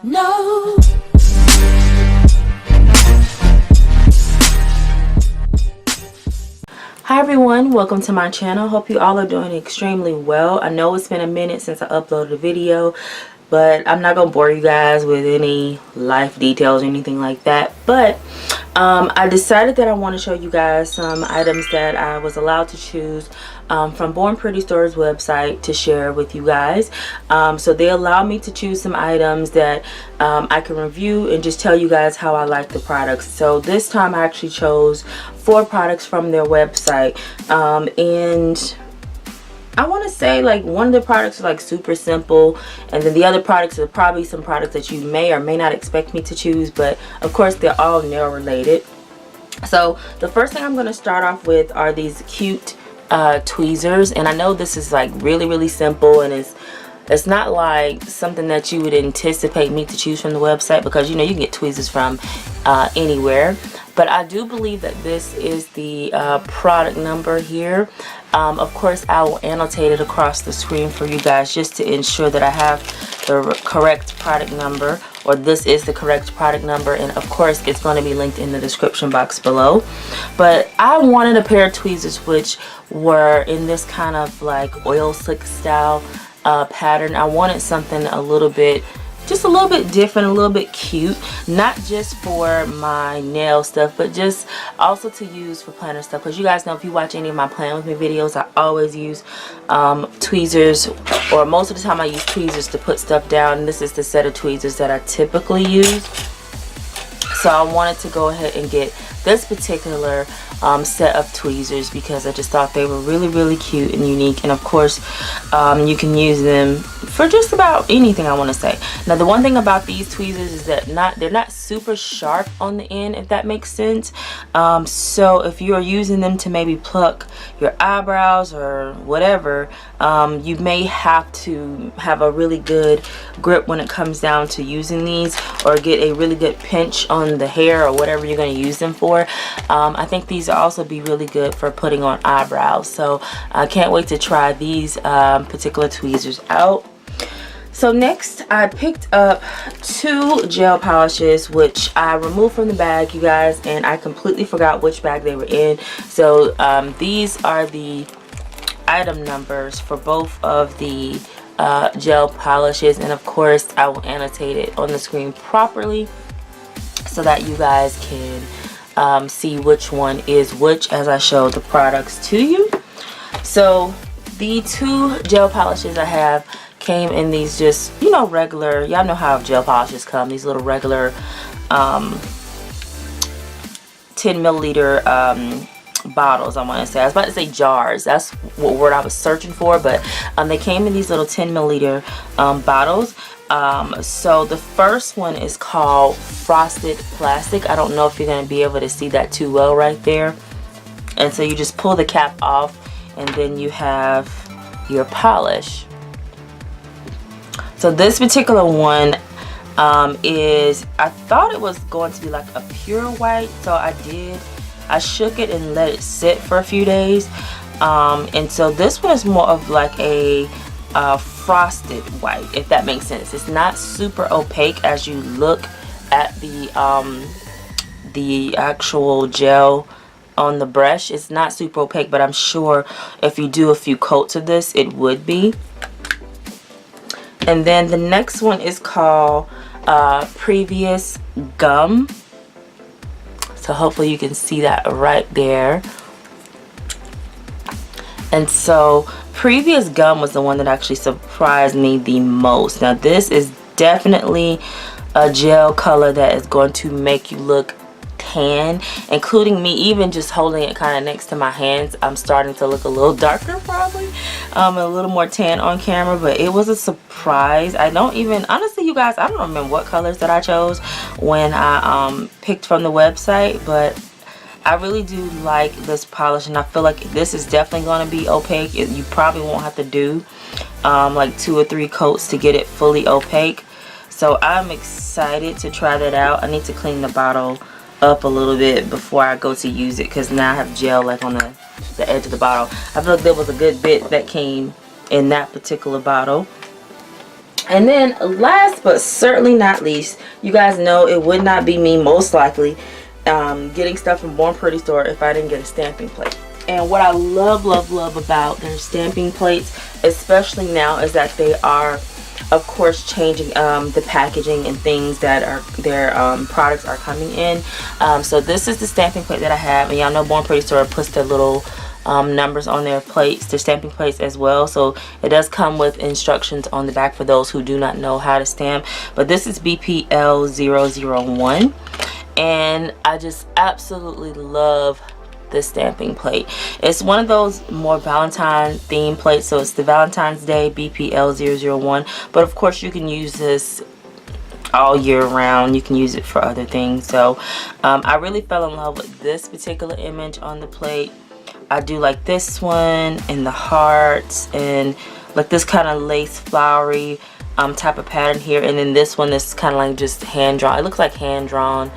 No. Hi everyone, welcome to my channel. Hope you all are doing extremely well. I know it's been a minute since I uploaded a video, but I'm not gonna bore you guys with any life details or anything like that. But I decided that I want to show you guys some items that I was allowed to choose from Born Pretty Store's website to share with you guys. So they allowed me to choose some items that I can review and just tell you guys how I like the products. So this time I actually chose 4 products from their website, and I want to say like one of the products is like super simple, and then the other products are probably some products that you may or may not expect me to choose, but of course they're all nail related. So the first thing I'm going to start off with are these cute tweezers, and I know this is like really simple, and it's not like something that you would anticipate me to choose from the website, because you know you can get tweezers from anywhere. But I do believe that this is the product number here. Of course, I will annotate it across the screen for you guys just to ensure that I have the correct product number, or this is the correct product number, and of course it's going to be linked in the description box below. But I wanted a pair of tweezers which were in this kind of like oil slick style pattern. I wanted something just a little bit different, a little bit cute, not just for my nail stuff, but just also to use for planner stuff, because you guys know if you watch any of my plan with me videos, I always use tweezers, or most of the time I use tweezers to put stuff down, and this is the set of tweezers that I typically use. So I wanted to go ahead and get this particular set of tweezers because I just thought they were really cute and unique, and of course you can use them for just about anything, I want to say. Now the one thing about these tweezers is that they're not super sharp on the end, if that makes sense. So if you are using them to maybe pluck your eyebrows or whatever, you may have to have a really good grip when it comes down to using these, or get a really good pinch on the hair or whatever you're going to use them for. I think these will also be really good for putting on eyebrows, so I can't wait to try these particular tweezers out. So next I picked up 2 gel polishes, which I removed from the bag, you guys, and I completely forgot which bag they were in. So these are the item numbers for both of the gel polishes, and of course I will annotate it on the screen properly so that you guys can see which one is which as I show the products to you. So the 2 gel polishes I have came in these just, you know, regular, y'all know how gel polishes come, these little regular 10 milliliter bottles, I want to say. I was about to say jars, that's what word I was searching for, but they came in these little 10 milliliter bottles. So the first one is called Frosted Plastic. I don't know if you're going to be able to see that too well right there. And so you just pull the cap off, and then you have your polish. So this particular one is, I thought it was going to be like a pure white, so I shook it and let it sit for a few days. And so this one is more of like a frosted white, if that makes sense. It's not super opaque as you look at the actual gel on the brush. It's not super opaque, but I'm sure if you do a few coats of this it would be. And then the next one is called Previous Gum. So hopefully you can see that right there. And so Previous Gum was the one that actually surprised me the most. Now this is definitely a gel color that is going to make you look tan, including me even just holding it kind of next to my hands. I'm starting to look a little darker, probably a little more tan on camera, but it was a surprise. I don't even, honestly you guys, I don't remember what colors that I chose when I picked from the website, but I really do like this polish, and I feel like this is definitely going to be opaque. You probably won't have to do like 2 or 3 coats to get it fully opaque. So I'm excited to try that out. I need to clean the bottle up a little bit before I go to use it, because now I have gel like on the edge of the bottle. I feel like there was a good bit that came in that particular bottle. And then last but certainly not least, you guys know it would not be me most likely getting stuff from Born Pretty store if I didn't get a stamping plate. And what I love about their stamping plates, especially now, is that they are of course changing the packaging and things that are their products are coming in. So this is the stamping plate that I have, and y'all know Born Pretty store puts their little numbers on their plates, their stamping plates as well. So it does come with instructions on the back for those who do not know how to stamp. But this is BPL001, and I just absolutely love this stamping plate. It's one of those more Valentine themed plates, so it's the Valentine's Day BPL001, but of course you can use this all year round. You can use it for other things. So I really fell in love with this particular image on the plate. I do like this one and the hearts and like this kind of lace flowery type of pattern here, and then this one, this is kind of like just hand drawn. It looks like hand drawn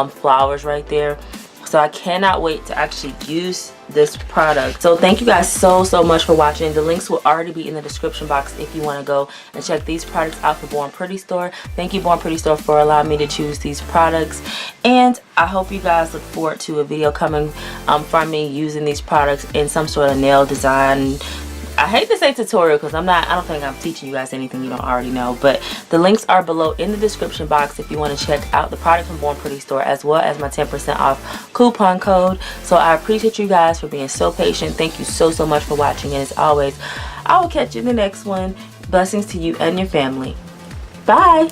flowers right there. So I cannot wait to actually use this product. So thank you guys so much for watching. The links will already be in the description box if you want to go and check these products out for Born Pretty store. Thank you, Born Pretty store, for allowing me to choose these products, and I hope you guys look forward to a video coming from me using these products in some sort of nail design. I hate to say tutorial because I don't think I'm teaching you guys anything you don't already know, but the links are below in the description box if you want to check out the product from Born Pretty store, as well as my 10% off coupon code. So I appreciate you guys for being so patient. Thank you so much for watching, and as always, I will catch you in the next one. Blessings to you and your family. Bye.